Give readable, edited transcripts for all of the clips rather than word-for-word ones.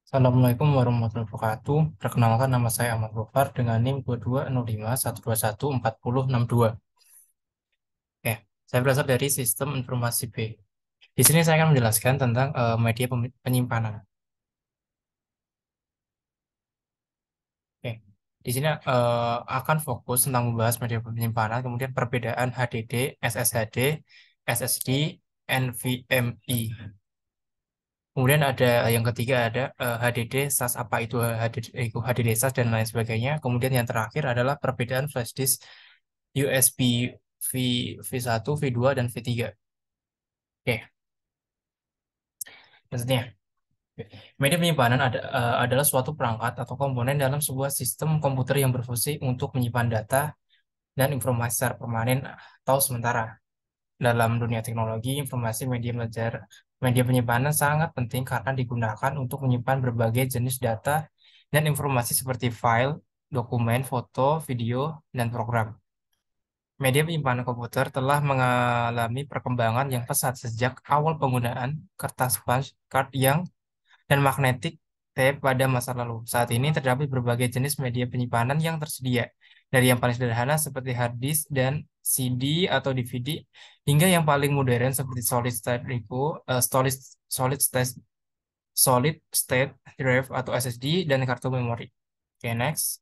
Assalamualaikum warahmatullahi wabarakatuh. Perkenalkan nama saya Ahmad Gofar dengan NIM 22051214062. Oke, saya berasal dari Sistem Informasi B. Di sini saya akan menjelaskan tentang media penyimpanan. Oke, di sini akan fokus tentang membahas media penyimpanan, kemudian perbedaan HDD, SSHD, SSD, NVMe. Kemudian ada yang ketiga ada HDD, SAS apa itu HDD SAS dan lain sebagainya. Kemudian yang terakhir adalah perbedaan flash disk USB V V1, V2 dan V3. Oke, maksudnya media penyimpanan adalah suatu perangkat atau komponen dalam sebuah sistem komputer yang berfungsi untuk menyimpan data dan informasi secara permanen atau sementara. Dalam dunia teknologi, informasi media penyimpanan sangat penting karena digunakan untuk menyimpan berbagai jenis data dan informasi seperti file, dokumen, foto, video, dan program. Media penyimpanan komputer telah mengalami perkembangan yang pesat sejak awal penggunaan kertas punch card dan magnetic tape pada masa lalu. Saat ini terdapat berbagai jenis media penyimpanan yang tersedia, dari yang paling sederhana seperti hard disk dan CD atau DVD, hingga yang paling modern seperti solid state drive atau SSD dan kartu memori. Oke, next.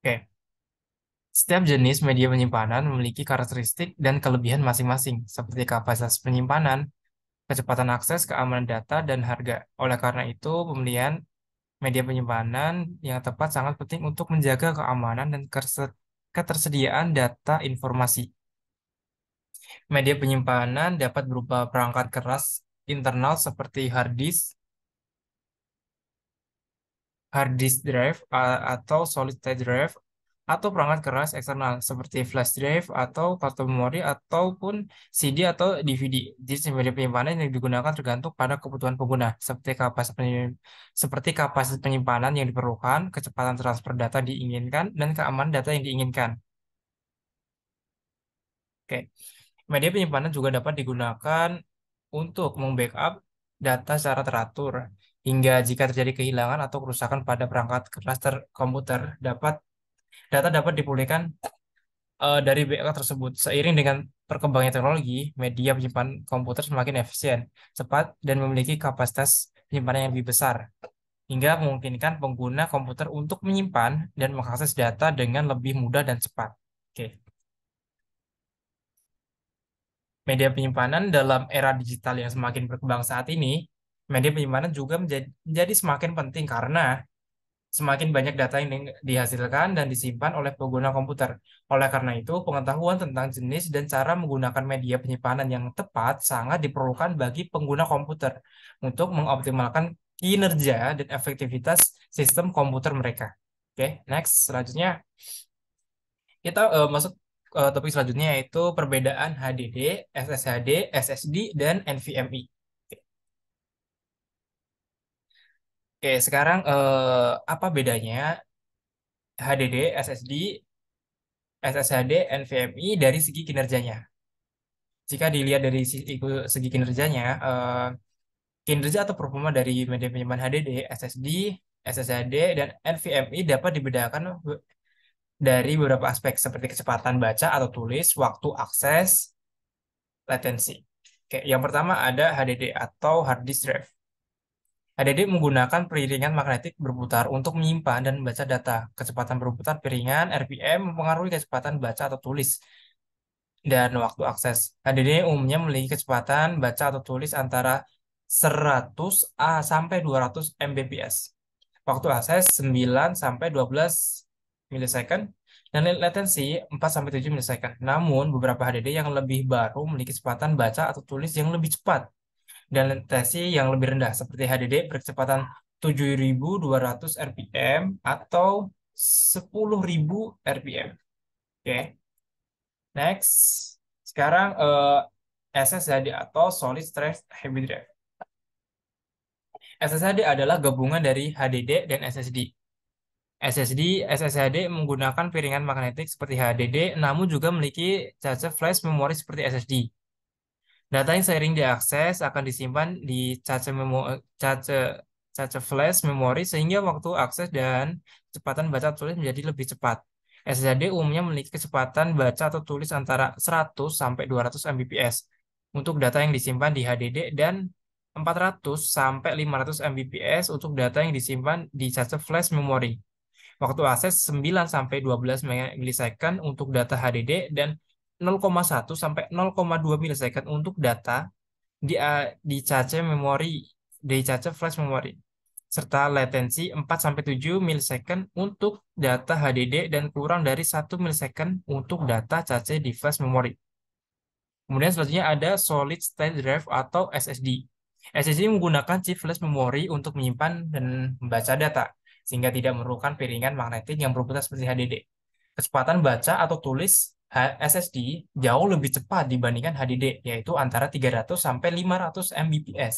Oke. Setiap jenis media penyimpanan memiliki karakteristik dan kelebihan masing-masing, seperti kapasitas penyimpanan, kecepatan akses, keamanan data, dan harga. Oleh karena itu, pemilihan media penyimpanan yang tepat sangat penting untuk menjaga keamanan dan ketersediaan data informasi. Media penyimpanan dapat berupa perangkat keras internal seperti hard disk drive atau solid state drive, atau perangkat keras eksternal seperti flash drive atau kartu memori ataupun CD atau DVD. Jenis media penyimpanan yang digunakan tergantung pada kebutuhan pengguna, seperti kapasitas penyimpanan yang diperlukan, kecepatan transfer data diinginkan, dan keamanan data yang diinginkan. Oke. Media penyimpanan juga dapat digunakan untuk membackup data secara teratur, hingga jika terjadi kehilangan atau kerusakan pada perangkat keras komputer, data dapat dipulihkan dari backup tersebut. Seiring dengan perkembangan teknologi, media penyimpanan komputer semakin efisien, cepat, dan memiliki kapasitas penyimpanan yang lebih besar, hingga memungkinkan pengguna komputer untuk menyimpan dan mengakses data dengan lebih mudah dan cepat. Oke. Media penyimpanan dalam era digital yang semakin berkembang saat ini, media penyimpanan juga menjadi semakin penting karena semakin banyak data yang dihasilkan dan disimpan oleh pengguna komputer. Oleh karena itu, pengetahuan tentang jenis dan cara menggunakan media penyimpanan yang tepat sangat diperlukan bagi pengguna komputer untuk mengoptimalkan kinerja dan efektivitas sistem komputer mereka. Oke, next. Selanjutnya, kita masuk ke topik selanjutnya yaitu perbedaan HDD, SSHD, SSD, dan NVMe. Oke, sekarang apa bedanya HDD, SSD, SSHD, NVMe dari segi kinerjanya? Jika dilihat dari segi kinerjanya, kinerja atau performa dari media penyimpanan HDD, SSD, SSHD, dan NVMe dapat dibedakan dari beberapa aspek seperti kecepatan baca atau tulis, waktu akses, latensi. Oke, yang pertama ada HDD atau hard disk drive. HDD menggunakan piringan magnetik berputar untuk menyimpan dan membaca data. Kecepatan berputar piringan RPM mempengaruhi kecepatan baca atau tulis dan waktu akses. HDD umumnya memiliki kecepatan baca atau tulis antara 100 sampai 200 Mbps. Waktu akses 9 sampai 12 milisecond dan latensi 4 sampai 7 milisecond. Namun, beberapa HDD yang lebih baru memiliki kecepatan baca atau tulis yang lebih cepat dan latensi yang lebih rendah, seperti HDD berkecepatan 7.200 RPM atau 10.000 RPM. Oke, next. Sekarang SSHD atau Solid State Hybrid Drive. SSHD adalah gabungan dari HDD dan SSD. SSD menggunakan piringan magnetik seperti HDD, namun juga memiliki cache flash memori seperti SSD. Data yang sering diakses akan disimpan di cache cache flash memori sehingga waktu akses dan kecepatan baca tulis menjadi lebih cepat. SSD umumnya memiliki kecepatan baca atau tulis antara 100 sampai 200 Mbps untuk data yang disimpan di HDD dan 400 sampai 500 Mbps untuk data yang disimpan di cache flash memori. Waktu akses 9 sampai 12 milisecond untuk data HDD dan 0,1 sampai 0,2 milisecond untuk data di cache memori, di cache flash memori, serta latensi 4 sampai 7 milisecond untuk data HDD dan kurang dari 1 milisecond untuk data cache di flash memori. Kemudian selanjutnya ada solid state drive atau SSD. SSD menggunakan chip flash memori untuk menyimpan dan membaca data, sehingga tidak memerlukan piringan magnetik yang berputar seperti HDD. Kecepatan baca atau tulis SSD jauh lebih cepat dibandingkan HDD, yaitu antara 300 sampai 500 Mbps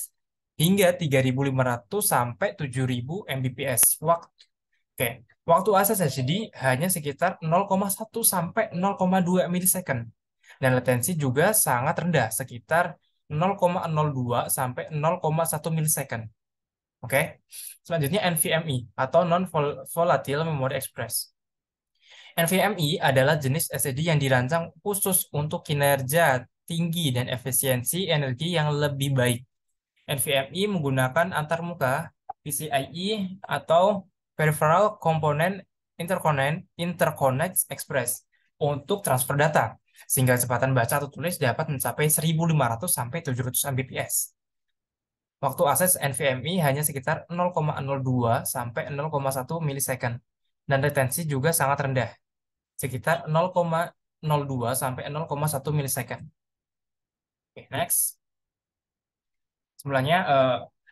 hingga 3.500 sampai 7.000 Mbps. Oke, waktu akses SSD hanya sekitar 0,1 sampai 0,2 milisecond dan latensi juga sangat rendah, sekitar 0,02 sampai 0,1 milisecond. Oke, selanjutnya NVMe atau Non-Volatile Memory Express. NVMe adalah jenis SSD yang dirancang khusus untuk kinerja tinggi dan efisiensi energi yang lebih baik. NVMe menggunakan antarmuka PCIe atau Peripheral Component Interconnect Express untuk transfer data, sehingga kecepatan baca atau tulis dapat mencapai 1.500 sampai 700 Mbps. Waktu akses NVMe hanya sekitar 0,02 sampai 0,1 milisecond, dan retensi juga sangat rendah, sekitar 0,02 sampai 0,1 milisecond. Oke, next. Sebenarnya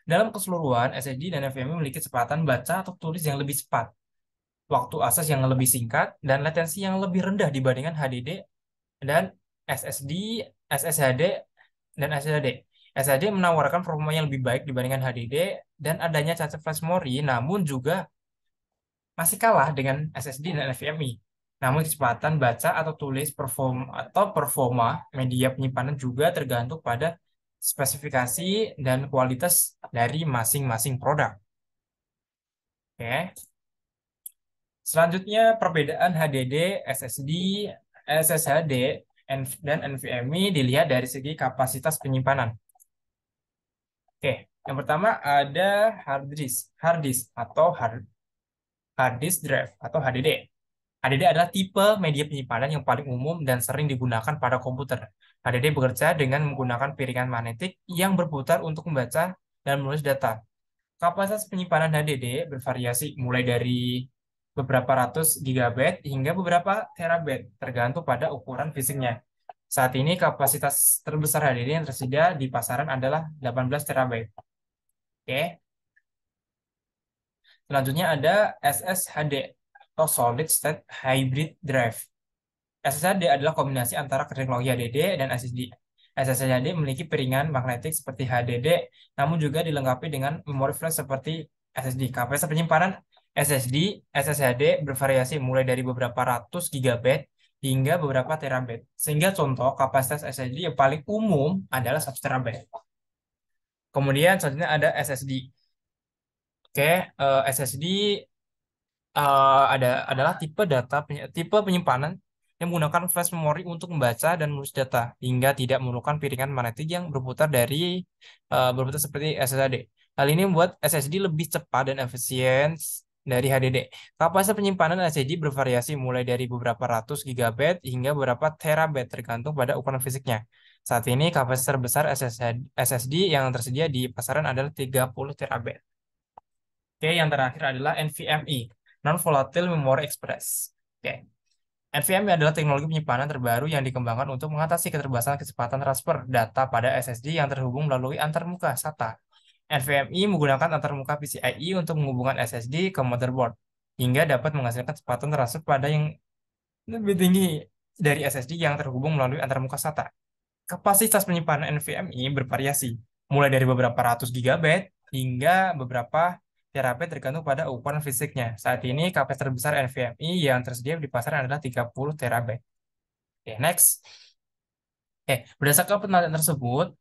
dalam keseluruhan SSD dan NVMe memiliki kecepatan baca atau tulis yang lebih cepat, waktu akses yang lebih singkat, dan latensi yang lebih rendah dibandingkan HDD dan SSD, SSHD, dan SSHD. SSD menawarkan performa yang lebih baik dibandingkan HDD dan adanya cache flash memori, namun juga masih kalah dengan SSD dan NVMe. Namun kecepatan baca atau tulis performa media penyimpanan juga tergantung pada spesifikasi dan kualitas dari masing-masing produk. Oke. Selanjutnya perbedaan HDD, SSD, SSHD, dan NVMe dilihat dari segi kapasitas penyimpanan. Oke, yang pertama ada hard disk atau hard disk drive atau HDD. HDD adalah tipe media penyimpanan yang paling umum dan sering digunakan pada komputer. HDD bekerja dengan menggunakan piringan magnetik yang berputar untuk membaca dan menulis data. Kapasitas penyimpanan HDD bervariasi mulai dari beberapa ratus gigabyte hingga beberapa terabyte, tergantung pada ukuran fisiknya. Saat ini kapasitas terbesar HDD yang tersedia di pasaran adalah 18 terabyte. Oke. Selanjutnya ada SSHD atau Solid State Hybrid Drive. SSHD adalah kombinasi antara teknologi HDD dan SSD. SSHD memiliki piringan magnetik seperti HDD, namun juga dilengkapi dengan memori flash seperti SSD. Kapasitas penyimpanan SSD bervariasi mulai dari beberapa ratus gigabyte hingga beberapa terabyte. Sehingga contoh kapasitas SSD yang paling umum adalah 1 terabyte. Kemudian selanjutnya ada SSD. Oke, SSD adalah tipe penyimpanan yang menggunakan flash memori untuk membaca dan menulis data hingga tidak memerlukan piringan magnetik yang berputar seperti SSD. Hal ini membuat SSD lebih cepat dan efisien dari HDD. Kapasitas penyimpanan SSD bervariasi mulai dari beberapa ratus gigabyte hingga beberapa terabyte tergantung pada ukuran fisiknya. Saat ini kapasitas terbesar SSD yang tersedia di pasaran adalah 30 terabyte. Oke, yang terakhir adalah NVMe, Non-Volatile Memory Express. Oke. NVMe adalah teknologi penyimpanan terbaru yang dikembangkan untuk mengatasi keterbatasan kecepatan transfer data pada SSD yang terhubung melalui antarmuka SATA. NVMe menggunakan antarmuka PCIe untuk menghubungkan SSD ke motherboard, hingga dapat menghasilkan kecepatan transfer pada yang lebih tinggi dari SSD yang terhubung melalui antarmuka SATA. Kapasitas penyimpanan NVMe bervariasi, mulai dari beberapa ratus gigabyte hingga beberapa terabyte tergantung pada ukuran fisiknya. Saat ini kapasitas terbesar NVMe yang tersedia di pasaran adalah 30 terabyte. Oke, next. Berdasarkan penelitian tersebut,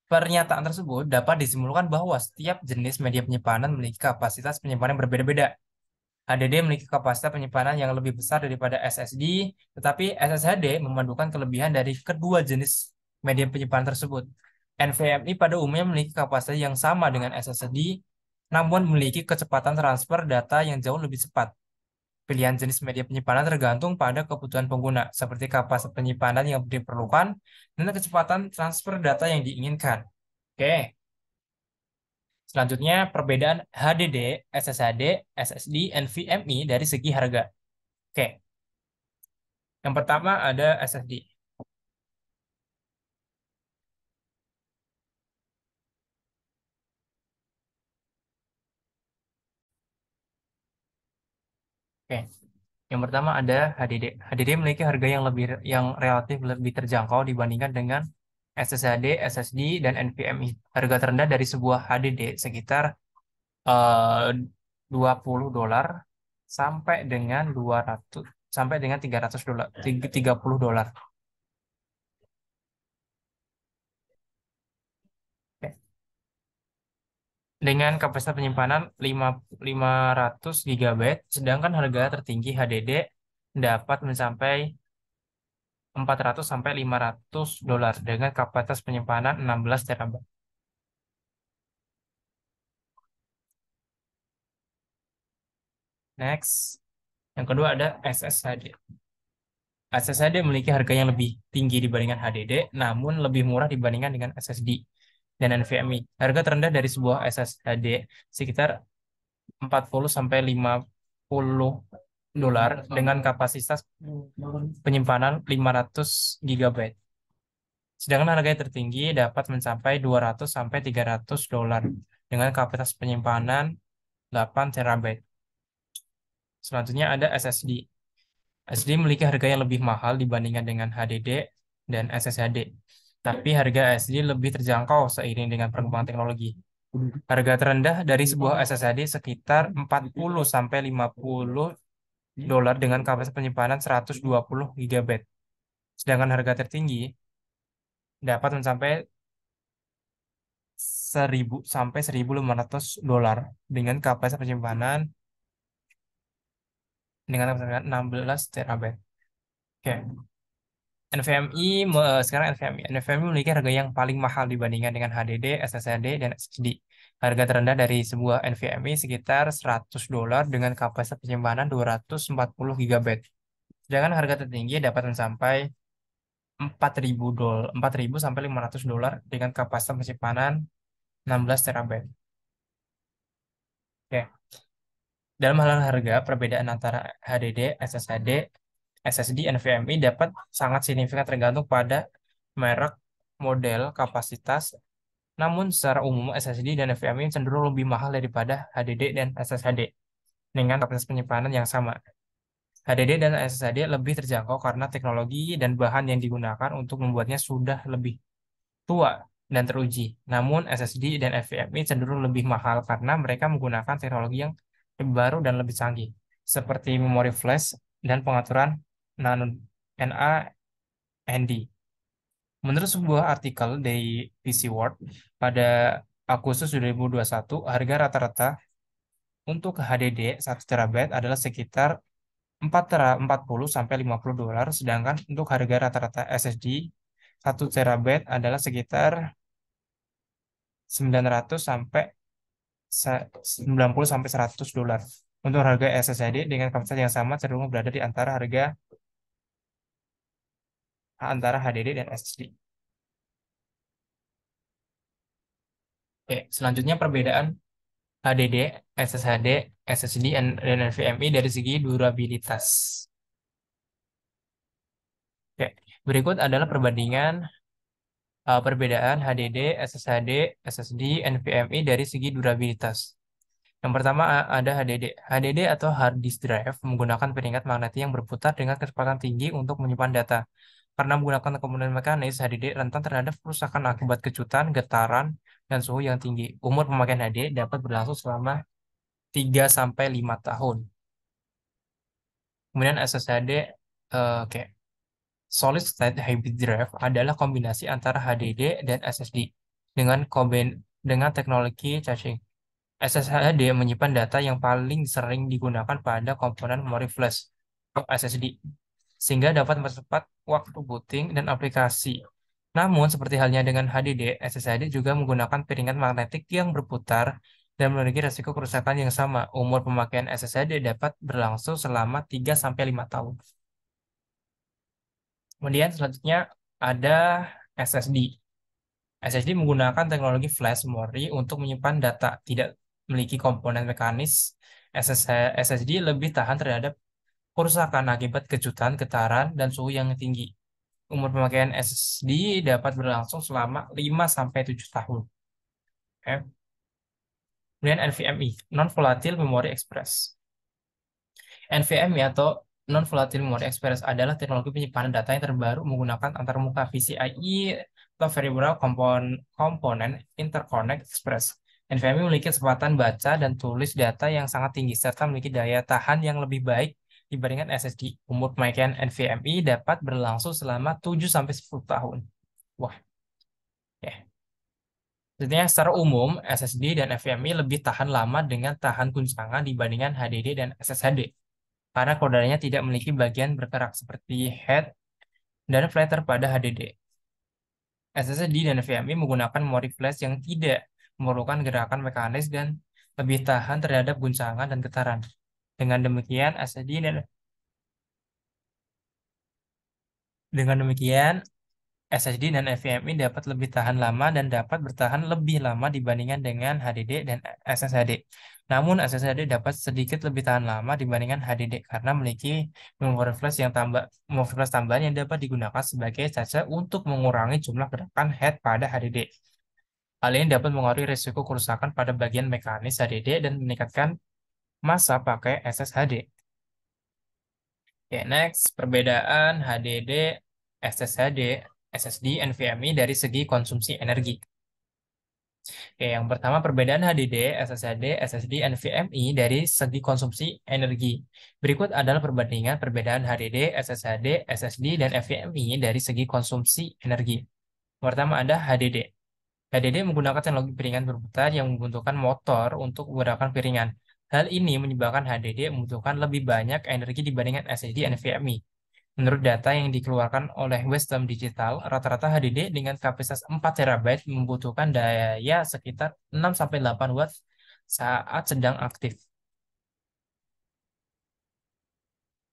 Pernyataan tersebut dapat disimpulkan bahwa setiap jenis media penyimpanan memiliki kapasitas penyimpanan yang berbeda-beda. HDD memiliki kapasitas penyimpanan yang lebih besar daripada SSD, tetapi SSHD memandukan kelebihan dari kedua jenis media penyimpanan tersebut. NVMe pada umumnya memiliki kapasitas yang sama dengan SSD, namun memiliki kecepatan transfer data yang jauh lebih cepat. Pilihan jenis media penyimpanan tergantung pada kebutuhan pengguna, seperti kapasitas penyimpanan yang diperlukan dan kecepatan transfer data yang diinginkan. Oke, selanjutnya perbedaan HDD, SSHD, SSD, NVMe dari segi harga. Oke, yang pertama ada SSD. Oke, yang pertama ada HDD. HDD memiliki harga yang relatif lebih terjangkau dibandingkan dengan SSHD, SSD, dan NVMe. Harga terendah dari sebuah HDD sekitar eh, $20 sampai dengan 200 sampai dengan $300, $30. Oke. Dengan kapasitas penyimpanan 500 GB, sedangkan harga tertinggi HDD dapat mencapai 400 sampai $500 dengan kapasitas penyimpanan 16 TB. Next, yang kedua ada SSHD. SSHD memiliki harga yang lebih tinggi dibandingkan HDD, namun lebih murah dibandingkan dengan SSD dan NVMe. Harga terendah dari sebuah SSHD sekitar 40 sampai $50 dengan kapasitas penyimpanan 500 GB. Sedangkan harga yang tertinggi dapat mencapai 200 sampai $300 dengan kapasitas penyimpanan 8 TB. Selanjutnya ada SSD. SSD memiliki harga yang lebih mahal dibandingkan dengan HDD dan SSHD. Tapi harga SSD lebih terjangkau seiring dengan perkembangan teknologi. Harga terendah dari sebuah SSD sekitar 40 sampai $50 dengan kapasitas penyimpanan 120 GB. Sedangkan harga tertinggi dapat mencapai 1000 sampai $1.500 dengan kapasitas penyimpanan dengan kapasitas 16 terabyte. Oke. Sekarang NVMe memiliki harga yang paling mahal dibandingkan dengan HDD, SSD, dan SSD. Harga terendah dari sebuah NVMe sekitar $100 dengan kapasitas penyimpanan 240 GB. Sedangkan harga tertinggi dapat mencapai 4.000 sampai $500 dengan kapasitas penyimpanan 16 terabyte. Oke. Dalam hal harga, perbedaan antara HDD, SSD, SSD, NVMe dapat sangat signifikan tergantung pada merek, model, kapasitas. Namun secara umum SSD dan NVMe cenderung lebih mahal daripada HDD dan SSD dengan kapasitas penyimpanan yang sama. HDD dan SSD lebih terjangkau karena teknologi dan bahan yang digunakan untuk membuatnya sudah lebih tua dan teruji. Namun SSD dan NVMe cenderung lebih mahal karena mereka menggunakan teknologi yang lebih baru dan lebih canggih, seperti memori flash dan pengaturan nano NAND. Menurut sebuah artikel dari PC World, pada Agustus 2021, harga rata-rata untuk HDD 1 terabyte adalah sekitar 40 sampai $50, sedangkan untuk harga rata-rata SSD 1 terabyte adalah sekitar 900 sampai 90 sampai $100. Untuk harga SSD dengan kapasitas yang sama cenderung berada di antara HDD dan SSD. Oke, selanjutnya perbedaan HDD, SSHD, SSD, dan NVMe dari segi durabilitas. Oke, berikut adalah perbedaan HDD, SSHD, SSD, NVMe dari segi durabilitas. Yang pertama ada HDD. HDD atau hard disk drive menggunakan peringkat magnetik yang berputar dengan kecepatan tinggi untuk menyimpan data. Karena menggunakan komponen mekanis, HDD rentan terhadap kerusakan akibat kecutan, getaran, dan suhu yang tinggi. Umur pemakaian HDD dapat berlangsung selama 3 sampai 5 tahun. Kemudian SSD, oke. Solid State Hybrid Drive adalah kombinasi antara HDD dan SSD. dengan teknologi caching. SSHD menyimpan data yang paling sering digunakan pada komponen memori flash atau SSD, sehingga dapat mempercepat waktu booting dan aplikasi. Namun, seperti halnya dengan HDD, SSHD juga menggunakan piringan magnetik yang berputar dan memiliki resiko kerusakan yang sama. Umur pemakaian SSHD dapat berlangsung selama 3 sampai 5 tahun. Kemudian selanjutnya ada SSD. SSD menggunakan teknologi flash memori untuk menyimpan data, tidak memiliki komponen mekanis. SSD lebih tahan terhadap kerusakan akibat kejutan, getaran, dan suhu yang tinggi. Umur pemakaian SSD dapat berlangsung selama 5 sampai 7 tahun. Oke. Kemudian NVMe, Non-Volatile Memory Express. NVMe atau Non-Volatile Memory Express adalah teknologi penyimpanan data yang terbaru menggunakan antarmuka PCIe atau Variable Component Interconnect Express. NVMe memiliki kecepatan baca dan tulis data yang sangat tinggi serta memiliki daya tahan yang lebih baik dibandingkan SSD. Umur pemakaian NVMe dapat berlangsung selama 7 sampai 10 tahun. Wah, ya. Sebenarnya secara umum, SSD dan NVMe lebih tahan lama dengan tahan guncangan dibandingkan HDD dan SSHD karena kodenya tidak memiliki bagian bergerak seperti head dan flatter pada HDD. SSD dan NVMe menggunakan memori flash yang tidak memerlukan gerakan mekanis dan lebih tahan terhadap guncangan dan getaran. Dengan demikian, SSD dan NVMe dapat lebih tahan lama dan dapat bertahan lebih lama dibandingkan dengan HDD dan SSHD. Namun SSHD dapat sedikit lebih tahan lama dibandingkan HDD karena memiliki memori flash tambahan yang dapat digunakan sebagai caca untuk mengurangi jumlah gerakan head pada HDD. Hal ini dapat mengaruhi risiko kerusakan pada bagian mekanis HDD dan meningkatkan masa pakai SSHD. Oke, next, perbedaan HDD, SSHD, SSD, NVMe dari segi konsumsi energi. Oke, yang pertama perbedaan HDD, SSHD, SSD, NVMe dari segi konsumsi energi. Berikut adalah perbandingan perbedaan HDD, SSHD, SSD, dan NVMe dari segi konsumsi energi. Pertama ada HDD. HDD menggunakan teknologi piringan berputar yang membutuhkan motor untuk menggerakkan piringan. Hal ini menyebabkan HDD membutuhkan lebih banyak energi dibandingkan SSD dan NVMe. Menurut data yang dikeluarkan oleh Western Digital, rata-rata HDD dengan kapasitas 4 TB membutuhkan daya sekitar 6 sampai 8 watt saat sedang aktif.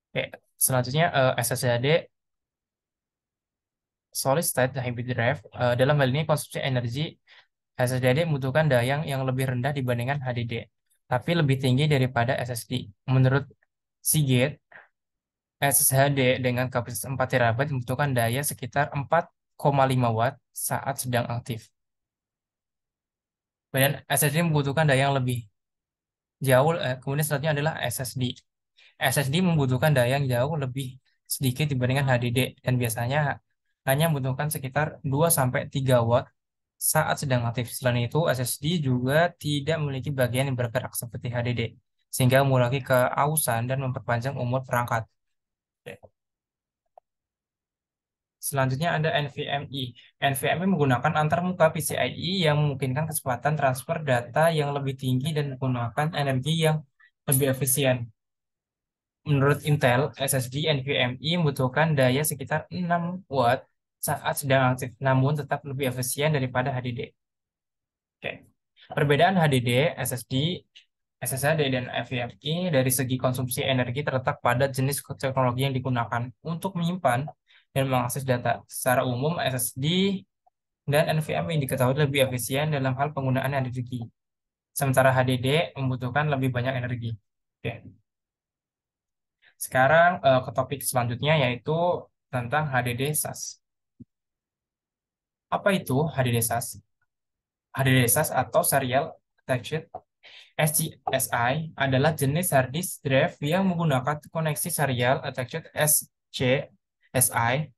Oke, selanjutnya SSD Solid State Hybrid Drive. Dalam hal ini konsumsi energi SSD membutuhkan daya yang lebih rendah dibandingkan HDD, tapi lebih tinggi daripada SSD. Menurut Seagate, SSHD dengan kapasitas 4 TB membutuhkan daya sekitar 4,5 watt saat sedang aktif. Kemudian SSD membutuhkan daya yang lebih jauh. Kemudian selanjutnya adalah SSD. SSD membutuhkan daya yang jauh lebih sedikit dibandingkan HDD dan biasanya hanya membutuhkan sekitar 2 sampai 3 watt saat sedang aktif. Selain itu, SSD juga tidak memiliki bagian yang bergerak seperti HDD, sehingga mengurangi keausan dan memperpanjang umur perangkat. Selanjutnya ada NVMe. NVMe menggunakan antarmuka PCIe yang memungkinkan kecepatan transfer data yang lebih tinggi dan menggunakan energi yang lebih efisien. Menurut Intel, SSD NVMe membutuhkan daya sekitar 6 watt saat sedang aktif, namun tetap lebih efisien daripada HDD. Oke. Perbedaan HDD, SSD, SSD, dan NVMe dari segi konsumsi energi terletak pada jenis teknologi yang digunakan untuk menyimpan dan mengakses data. Secara umum, SSD dan NVMe diketahui lebih efisien dalam hal penggunaan energi, sementara HDD membutuhkan lebih banyak energi. Oke. Sekarang ke topik selanjutnya yaitu tentang HDD SAS. Apa itu HDD SAS? HDD SAS atau Serial Attached SCSI adalah jenis hard disk drive yang menggunakan koneksi serial attached SCSI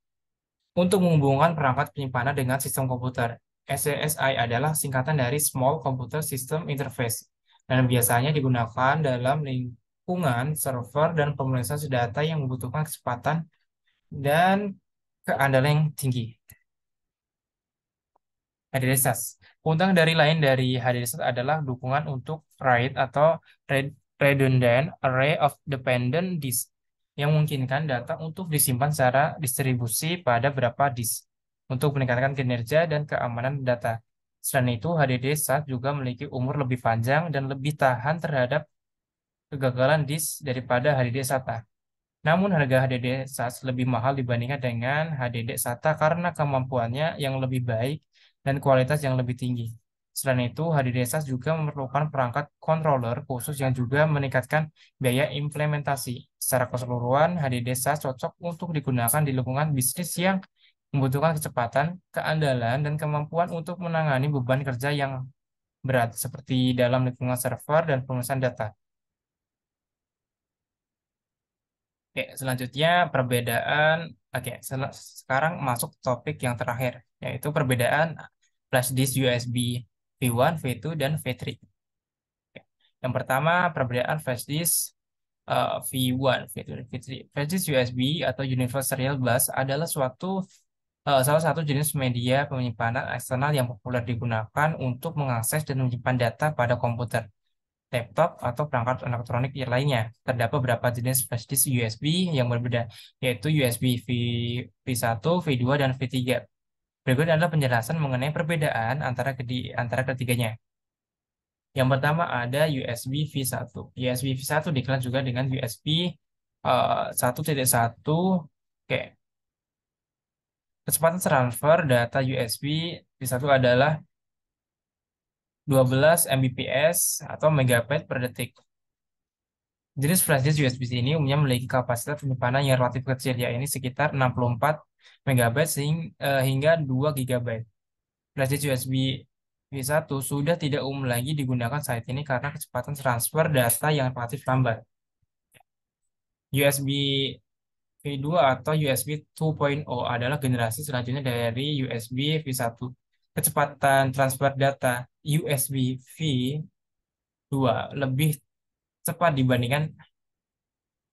untuk menghubungkan perangkat penyimpanan dengan sistem komputer. SCSI adalah singkatan dari Small Computer System Interface dan biasanya digunakan dalam lingkungan server dan pemrosesan data yang membutuhkan kecepatan dan keandalan yang tinggi. HDD SAS. Keuntungan dari lain dari HDD SAS adalah dukungan untuk RAID atau Redundant Array of Dependent Disk yang memungkinkan data untuk disimpan secara distribusi pada beberapa disk untuk meningkatkan kinerja dan keamanan data. Selain itu, HDD SAS juga memiliki umur lebih panjang dan lebih tahan terhadap kegagalan disk daripada HDD SATA. Namun harga HDD SAS lebih mahal dibandingkan dengan HDD SATA karena kemampuannya yang lebih baik dan kualitas yang lebih tinggi. Selain itu, HDD SAS juga memerlukan perangkat controller khusus yang juga meningkatkan biaya implementasi. Secara keseluruhan, HDD SAS cocok untuk digunakan di lingkungan bisnis yang membutuhkan kecepatan, keandalan, dan kemampuan untuk menangani beban kerja yang berat, seperti dalam lingkungan server dan pemesan data. Oke, selanjutnya perbedaan. Oke, sekarang masuk topik yang terakhir, yaitu perbedaan flash disk USB V1, V2, dan V3. Oke. Yang pertama, perbedaan flash disk V1, V2, dan V3. Flash disk USB atau Universal Serial Bus adalah salah satu jenis media penyimpanan eksternal yang populer digunakan untuk mengakses dan menyimpan data pada komputer, laptop, atau perangkat elektronik yang lainnya. Terdapat beberapa jenis flash disk USB yang berbeda, yaitu USB V1, V2, dan V3. Berikut adalah penjelasan mengenai perbedaan antara ketiganya. Yang pertama ada USB V1. USB V1 dikenal juga dengan USB 1.1. Oke, kecepatan transfer data USB V1 adalah 12 Mbps atau megabyte per detik. Jenis flash disk USB ini umumnya memiliki kapasitas penyimpanan yang relatif kecil, yaitu sekitar 64 MB hingga 2 GB. Flash disk USB V1 sudah tidak umum lagi digunakan saat ini karena kecepatan transfer data yang relatif lambat. USB V2 atau USB 2.0 adalah generasi selanjutnya dari USB V1. Kecepatan transfer data USB V2 lebih cepat dibandingkan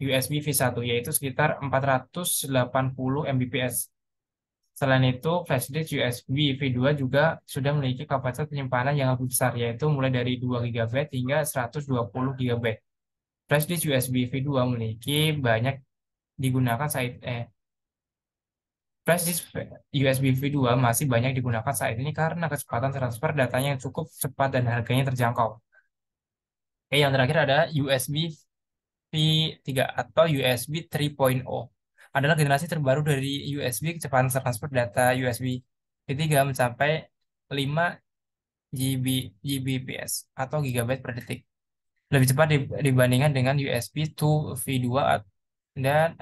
USB V1, yaitu sekitar 480 Mbps. Selain itu, flash disk USB V2 juga sudah memiliki kapasitas penyimpanan yang lebih besar, yaitu mulai dari 2 GB hingga 120 GB. Flash disk USB V2 memiliki banyak digunakan saat Flash disk USB V2 masih banyak digunakan saat ini karena kecepatan transfer datanya yang cukup cepat dan harganya terjangkau. Oke, yang terakhir ada USB V3 atau USB 3.0. Adalah generasi terbaru dari USB. Kecepatan transfer data USB V3 mencapai 5 Gbps atau gigabyte per detik. Lebih cepat dibandingkan dengan USB 2 V2 dan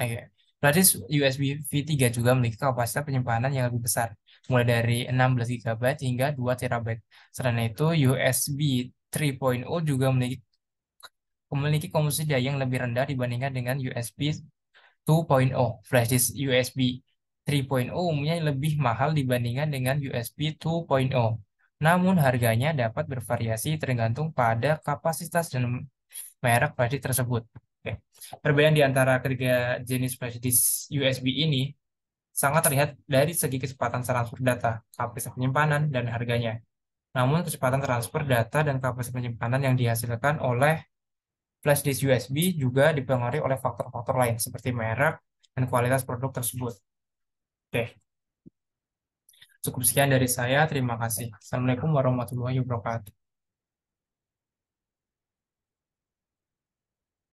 berarti USB V3 juga memiliki kapasitas penyimpanan yang lebih besar, mulai dari 16 GB hingga 2 TB. Selain itu, USB 3.0 juga memiliki komposisi daya yang lebih rendah dibandingkan dengan USB 2.0. Flash disk USB 3.0 umumnya lebih mahal dibandingkan dengan USB 2.0. Namun harganya dapat bervariasi tergantung pada kapasitas dan merek flash disk tersebut. Oke. Perbedaan di antara ketiga jenis flash disk USB ini sangat terlihat dari segi kecepatan transfer data, kapasitas penyimpanan, dan harganya. Namun kecepatan transfer data dan kapasitas penyimpanan yang dihasilkan oleh flash disk USB juga dipengaruhi oleh faktor-faktor lain seperti merek dan kualitas produk tersebut. Oke, cukup sekian dari saya. Terima kasih. Assalamualaikum warahmatullahi wabarakatuh.